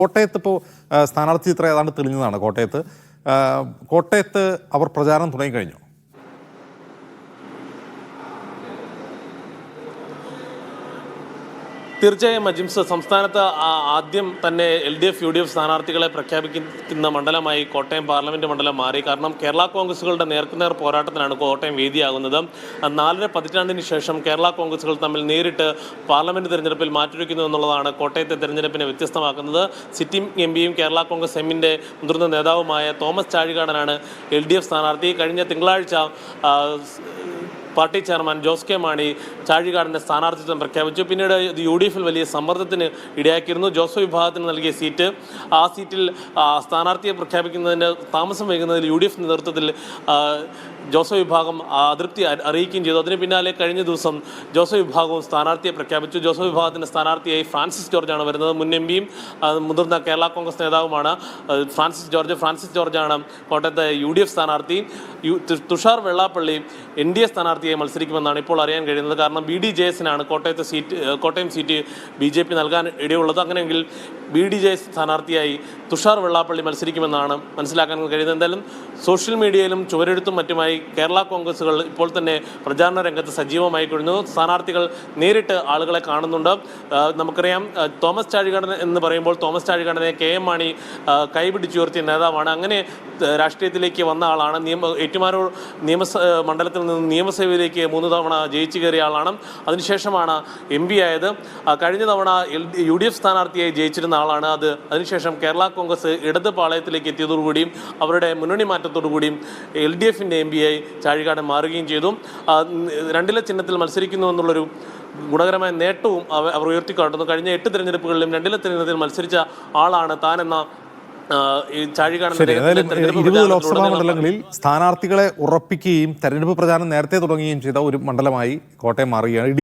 കോട്ടയത്ത് ഇപ്പോൾ സ്ഥാനാർത്ഥി ചിത്രം ഏതാണ്ട് തെളിഞ്ഞതാണ്. കോട്ടയത്ത് അവർ പ്രചാരണം തുടങ്ങിക്കഴിഞ്ഞു. തീർച്ചയായും അജിംസ്, സംസ്ഥാനത്ത് ആദ്യം തന്നെ LDF UDF സ്ഥാനാർത്ഥികളെ പ്രഖ്യാപിക്കുന്ന മണ്ഡലമായി കോട്ടയം പാർലമെന്റ് മണ്ഡലം മാറി. കാരണം കേരള കോൺഗ്രസുകളുടെ നേർക്കുനേർ പോരാട്ടത്തിനാണ് കോട്ടയം വേദിയാകുന്നത്. 4.5 പതിറ്റാണ്ടിന് ശേഷം കേരള കോൺഗ്രസുകൾ തമ്മിൽ നേരിട്ട് പാർലമെന്റ് തെരഞ്ഞെടുപ്പിൽ മാറ്റുരയ്ക്കുന്നു എന്നുള്ളതാണ് കോട്ടയത്തെ തെരഞ്ഞെടുപ്പിനെ വ്യത്യസ്തമാക്കുന്നത്. സിറ്റിംഗ് MPയും കേരള കോൺഗ്രസ് എമ്മിൻ്റെ മുതിർന്ന നേതാവുമായ തോമസ് ചാഴികാടനാണ് LDF സ്ഥാനാർത്ഥി. കഴിഞ്ഞ തിങ്കളാഴ്ച പാർട്ടി ചെയർമാൻ ജോസ് കെ മാണി ചാഴികാടൻ്റെ സ്ഥാനാർത്ഥിത്വം പ്രഖ്യാപിച്ചു. പിന്നീട് UDFിൽ വലിയ സമ്മർദ്ദത്തിന് ഇടയാക്കിയിരുന്നു. ജോസഫ് വിഭാഗത്തിന് നൽകിയ സീറ്റ്, ആ സീറ്റിൽ സ്ഥാനാർത്ഥിയെ പ്രഖ്യാപിക്കുന്നതിന് താമസം വൈകുന്നതിൽ UDF നേതൃത്വത്തിൽ ജോസഫ് വിഭാഗം അതൃപ്തി അറിയിക്കുകയും ചെയ്തു. അതിന് പിന്നാലെ കഴിഞ്ഞ ദിവസം ജോസഫ് വിഭാഗവും സ്ഥാനാർത്ഥിയെ പ്രഖ്യാപിച്ചു. ജോസഫ് വിഭാഗത്തിൻ്റെ സ്ഥാനാർത്ഥിയായി ഫ്രാൻസിസ് ജോർജാണ് വരുന്നത്. മുൻ MPയും മുതിർന്ന കേരള കോൺഗ്രസ് നേതാവുമാണ് ഫ്രാൻസിസ് ജോർജാണ് കോട്ടയത്തെ UDF സ്ഥാനാർത്ഥി. തുഷാർ വെള്ളാപ്പള്ളി NDA സ്ഥാനാർത്ഥിയായി മത്സരിക്കുമെന്നാണ് ഇപ്പോൾ അറിയാൻ കഴിയുന്നത്. കാരണം BDJSനാണ് കോട്ടയം സീറ്റ് BJP നൽകാൻ ഇടയുള്ളത്. അങ്ങനെയെങ്കിൽ BDJS സ്ഥാനാർത്ഥിയായി തുഷാർ വെള്ളാപ്പള്ളി മത്സരിക്കുമെന്നാണ് മനസ്സിലാക്കാൻ കഴിയുന്നത്. എന്തായാലും സോഷ്യൽ മീഡിയയിലും ചുവരെഴുത്തും മറ്റുമായി കേരള കോൺഗ്രസുകൾ ഇപ്പോൾ തന്നെ പ്രചാരണ രംഗത്ത് സജീവമായി കഴിഞ്ഞു. സ്ഥാനാർത്ഥികൾ നേരിട്ട് ആളുകളെ കാണുന്നുണ്ട്. നമുക്കറിയാം, തോമസ് ചാഴികാടൻ എന്ന് പറയുമ്പോൾ തോമസ് ചാഴികാടനെ KM മാണി കൈപിടിച്ചുയർത്തിയ നേതാവാണ്. അങ്ങനെ രാഷ്ട്രീയത്തിലേക്ക് വന്ന ആളാണ്. ഏറ്റുമാനൂർ മണ്ഡലത്തിൽ നിന്ന് നിയമസഭയിലേക്ക് 3 തവണ ജയിച്ചു കയറിയ ആളാണ്. അതിനുശേഷമാണ് MP ആയത്. കഴിഞ്ഞ തവണ UDF സ്ഥാനാർത്ഥിയായി ജയിച്ചിരുന്ന ആളാണ്. അതിനുശേഷം കേരള കോൺഗ്രസ് ഇടത് പാളയത്തിലേക്ക് എത്തിയതോടുകൂടിയും അവരുടെ മുന്നണി മാറ്റത്തോടുകൂടിയും LDFിൻ്റെ MPയായി ചാഴികാടൻ മാറുകയും ചെയ്തു. 2 ചിഹ്നത്തിൽ മത്സരിക്കുന്നു എന്നുള്ളൊരു ഗുണകരമായ നേട്ടവും അവർ ഉയർത്തിക്കാട്ടുന്നു. കഴിഞ്ഞ 8 തിരഞ്ഞെടുപ്പുകളിലും 2 ചിഹ്നത്തിൽ മത്സരിച്ച ആളാണ് താനെന്ന 20 ലോക്സഭാ മണ്ഡലങ്ങളിൽ സ്ഥാനാർത്ഥികളെ ഉറപ്പിക്കുകയും തെരഞ്ഞെടുപ്പ് പ്രചാരണം നേരത്തെ തുടങ്ങുകയും ചെയ്ത ഒരു മണ്ഡലമായി കോട്ടയം മാറുകയാണ്.